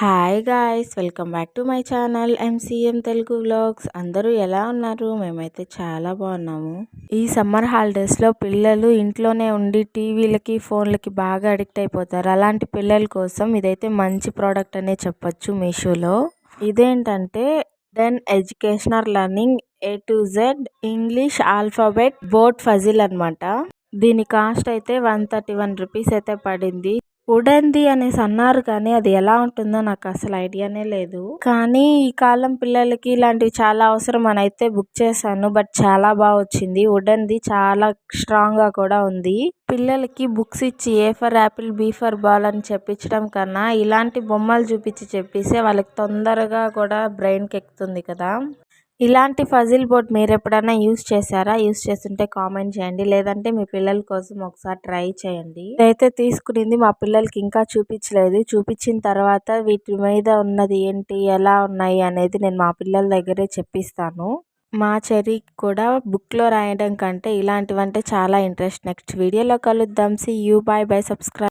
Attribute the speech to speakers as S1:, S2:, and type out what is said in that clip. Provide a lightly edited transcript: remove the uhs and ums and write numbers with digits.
S1: Hi guys, welcome back to my channel MCM Telugu vlogs. అందరూ ఎలా ఉన్నారు? మేమైతే చాలా బాగున్నాము. ఈ సమ్మర్ హాలిడేస్లో పిల్లలు ఇంట్లోనే ఉండి టీవీలకి ఫోన్లకి బాగా అడిక్ట్ అయిపోతారు. అలాంటి పిల్లల కోసం ఇదైతే మంచి ప్రోడక్ట్ అనే చెప్పొచ్చు మీషోలో. ఇదేంటంటే then educational learning A to Z English alphabet board puzzle అనమాట. దీని కాస్ట్ అయితే 131 రూపీస్ అయితే పడింది. వుడెన్ది అనేసి అన్నారు, కానీ అది ఎలా ఉంటుందో నాకు అసలు ఐడియానే లేదు. కానీ ఈ కాలం పిల్లలకి ఇలాంటివి చాలా అవసరం అని అయితే బుక్ చేశాను. బట్ చాలా బాగా వచ్చింది. వుడెన్ది చాలా స్ట్రాంగ్ గా కూడా ఉంది. పిల్లలకి బుక్స్ ఇచ్చి A for apple B for ball అని చెప్పించడం కన్నా ఇలాంటి బొమ్మలు చూపించి చెప్పిస్తే వాళ్ళకి తొందరగా కూడా బ్రెయిన్కి ఎక్కుతుంది కదా. ఇలాంటి ఫజిల్ బోర్డ్ మీరు ఎప్పుడైనా యూస్ చేశారా? యూస్ చేస్తుంటే కామెంట్ చేయండి, లేదంటే మీ పిల్లల కోసం ఒకసారి ట్రై చేయండి. ఇదైతే తీసుకునింది మా పిల్లలకి ఇంకా చూపించలేదు. చూపించిన తర్వాత వీటి మీద ఉన్నది ఏంటి, ఎలా ఉన్నాయి అనేది నేను మా పిల్లల దగ్గరే చెప్పిస్తాను. మా చెర్రీకి కూడా బుక్లో రాయడం కంటే ఇలాంటివంటే చాలా ఇంట్రెస్ట్. నెక్స్ట్ వీడియోలో కలుద్దాం. See you, bye bye, subscribe.